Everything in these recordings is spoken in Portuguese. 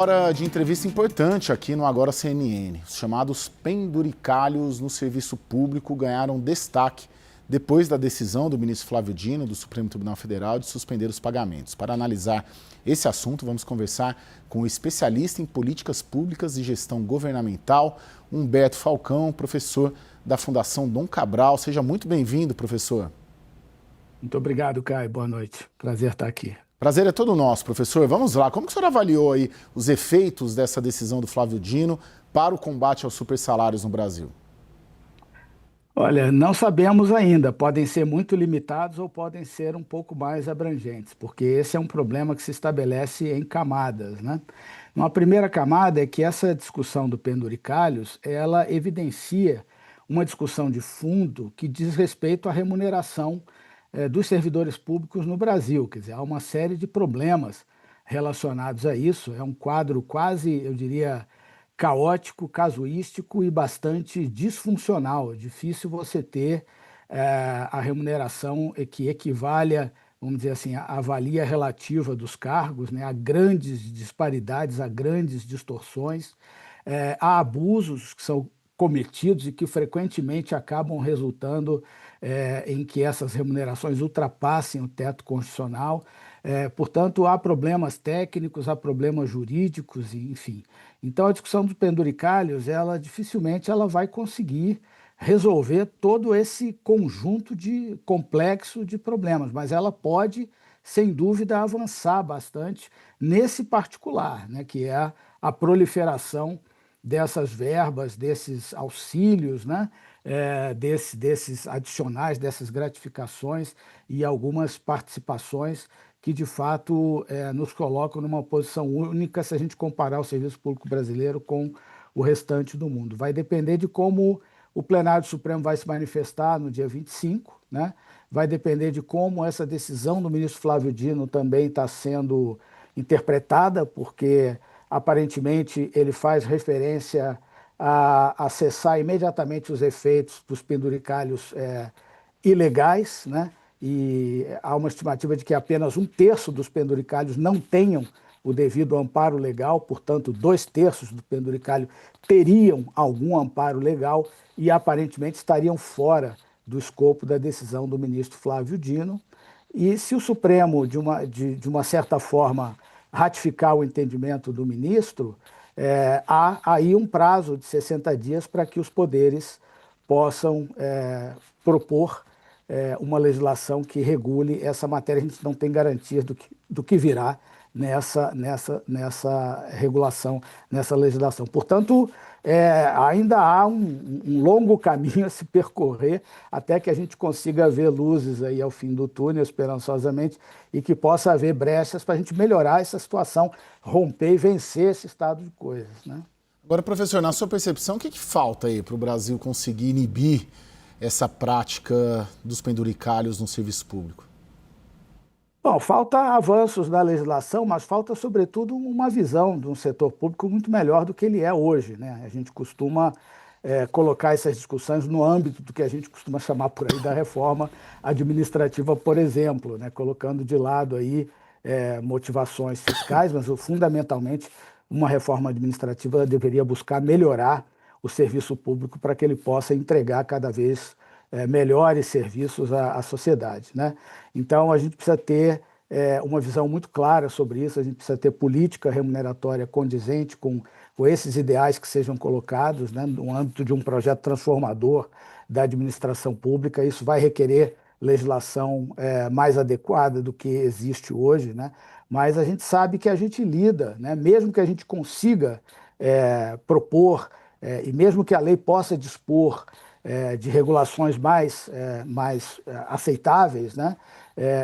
Hora de entrevista importante aqui no Agora CNN. Os chamados penduricalhos no serviço público ganharam destaque depois da decisão do ministro Flávio Dino, do Supremo Tribunal Federal, de suspender os pagamentos. Para analisar esse assunto, vamos conversar com o especialista em políticas públicas e gestão governamental, Humberto Falcão, professor da Fundação Dom Cabral. Seja muito bem-vindo, professor. Muito obrigado, Caio. Boa noite. Prazer estar aqui. Prazer é todo nosso, professor. Vamos lá. Como que o senhor avaliou aí os efeitos dessa decisão do Flávio Dino para o combate aos supersalários no Brasil? Olha, não sabemos ainda. Podem ser muito limitados ou podem ser um pouco mais abrangentes, porque esse é um problema que se estabelece em camadas, né? Uma primeira camada é que essa discussão do penduricalhos, ela evidencia uma discussão de fundo que diz respeito à remuneração dos servidores públicos no Brasil. Quer dizer, há uma série de problemas relacionados a isso. É um quadro quase, eu diria, caótico, casuístico e bastante disfuncional. É difícil você ter a remuneração que equivalha, vamos dizer assim, à valia relativa dos cargos, né? Há grandes disparidades, há grandes distorções, há abusos que são cometidos e que frequentemente acabam resultando em que essas remunerações ultrapassem o teto constitucional. Portanto, há problemas técnicos, há problemas jurídicos, enfim. Então, a discussão dos penduricalhos, ela dificilmente ela vai conseguir resolver todo esse conjunto de complexo de problemas, mas ela pode, sem dúvida, avançar bastante nesse particular, né, que é a proliferação dessas verbas, desses auxílios, né, desses adicionais, dessas gratificações e algumas participações que, de fato, nos colocam numa posição única se a gente comparar o serviço público brasileiro com o restante do mundo. Vai depender de como o plenário do Supremo vai se manifestar no dia 25, né? Vai depender de como essa decisão do ministro Flávio Dino também está sendo interpretada, porque aparentemente ele faz referência a cessar imediatamente os efeitos dos penduricalhos ilegais, né? E há uma estimativa de que apenas 1/3 dos penduricalhos não tenham o devido amparo legal, portanto, 2/3 do penduricalho teriam algum amparo legal e aparentemente estariam fora do escopo da decisão do ministro Flávio Dino. E se o Supremo, de uma certa forma, ratificar o entendimento do ministro, há aí um prazo de 60 dias para que os poderes possam propor uma legislação que regule essa matéria. A gente não tem garantias do que virá nessa regulação, nessa legislação. Portanto, ainda há um longo caminho a se percorrer até que a gente consiga ver luzes aí ao fim do túnel, esperançosamente, e que possa haver brechas para a gente melhorar essa situação, romper e vencer esse estado de coisas, né? Agora, professor, na sua percepção, o que falta aí para o Brasil conseguir inibir essa prática dos penduricalhos no serviço público? Bom, falta avanços na legislação, mas falta, sobretudo, uma visão de um setor público muito melhor do que ele é hoje, né? A gente costuma colocar essas discussões no âmbito do que a gente costuma chamar por aí da reforma administrativa, por exemplo, né? Colocando de lado aí motivações fiscais, mas fundamentalmente uma reforma administrativa deveria buscar melhorar o serviço público para que ele possa entregar cada vez melhores serviços à sociedade, né? Então, a gente precisa ter uma visão muito clara sobre isso, a gente precisa ter política remuneratória condizente com esses ideais que sejam colocados, né, no âmbito de um projeto transformador da administração pública. Isso vai requerer legislação mais adequada do que existe hoje, né? Mas a gente sabe que a gente lida, né, mesmo que a gente consiga propor, e mesmo que a lei possa dispor de regulações mais aceitáveis, né?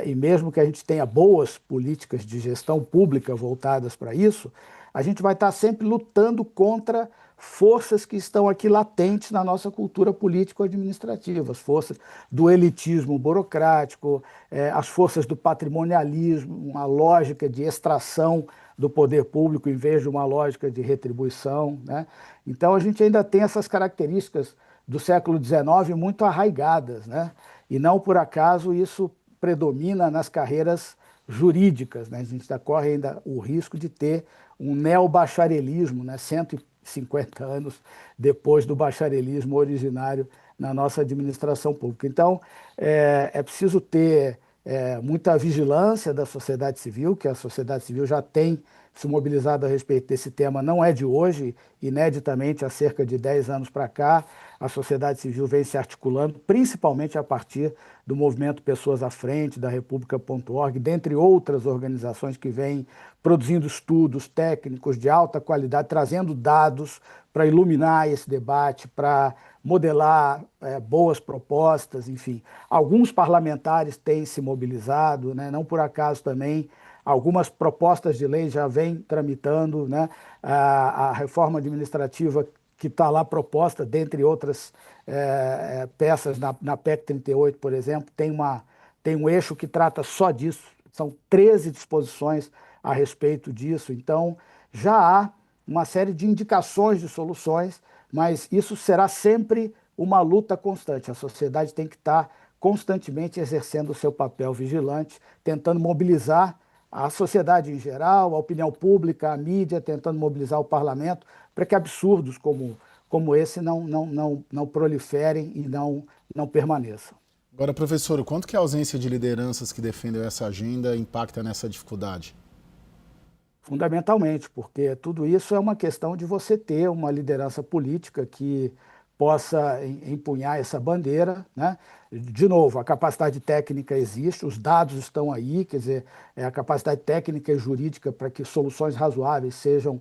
E mesmo que a gente tenha boas políticas de gestão pública voltadas para isso, a gente vai estar sempre lutando contra forças que estão aqui latentes na nossa cultura político-administrativa, as forças do elitismo burocrático, as forças do patrimonialismo, uma lógica de extração do poder público em vez de uma lógica de retribuição, né? Então a gente ainda tem essas características do século XIX muito arraigadas, né? E não por acaso isso predomina nas carreiras jurídicas, né? A gente corre ainda o risco de ter um neobacharelismo, né? 150 anos depois do bacharelismo originário na nossa administração pública. Então, é preciso ter muita vigilância da sociedade civil, que a sociedade civil já tem se mobilizado a respeito desse tema, não é de hoje, ineditamente há cerca de 10 anos para cá, a sociedade civil vem se articulando, principalmente a partir do movimento Pessoas à Frente, da República.org, dentre outras organizações que vêm produzindo estudos técnicos de alta qualidade, trazendo dados para iluminar esse debate, para modelar boas propostas, enfim. Alguns parlamentares têm se mobilizado, né? Não por acaso também algumas propostas de lei já vêm tramitando, né? A reforma administrativa que está lá proposta, dentre outras peças, na PEC 38, por exemplo, tem um eixo que trata só disso, são 13 disposições a respeito disso. Então, já há uma série de indicações de soluções, mas isso será sempre uma luta constante. A sociedade tem que estar constantemente exercendo o seu papel vigilante, tentando mobilizar a sociedade em geral, a opinião pública, a mídia, tentando mobilizar o parlamento para que absurdos como esse não proliferem e não permaneçam. Agora, professor, o quanto que a ausência de lideranças que defendem essa agenda impacta nessa dificuldade? Fundamentalmente, porque tudo isso é uma questão de você ter uma liderança política que possa empunhar essa bandeira, né? De novo, a capacidade técnica existe, os dados estão aí, quer dizer, a capacidade técnica e jurídica para que soluções razoáveis sejam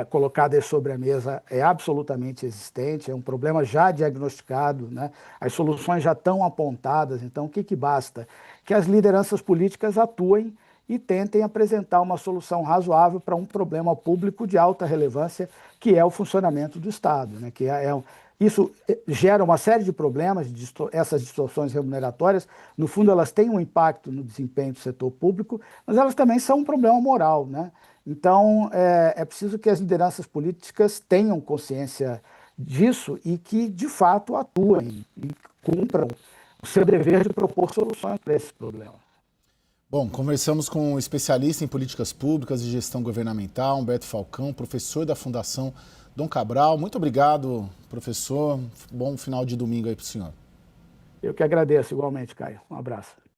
colocadas sobre a mesa é absolutamente existente, é um problema já diagnosticado, né? As soluções já estão apontadas, então o que basta? Que as lideranças políticas atuem e tentem apresentar uma solução razoável para um problema público de alta relevância, que é o funcionamento do Estado, né? Isso gera uma série de problemas, essas distorções remuneratórias. No fundo, elas têm um impacto no desempenho do setor público, mas elas também são um problema moral, né? Então, é preciso que as lideranças políticas tenham consciência disso e que, de fato, atuem e cumpram o seu dever de propor soluções para esses problemas. Bom, conversamos com um especialista em políticas públicas e gestão governamental, Humberto Falcão, professor da Fundação Dom Cabral. Muito obrigado, professor. Bom final de domingo aí para o senhor. Eu que agradeço igualmente, Caio. Um abraço.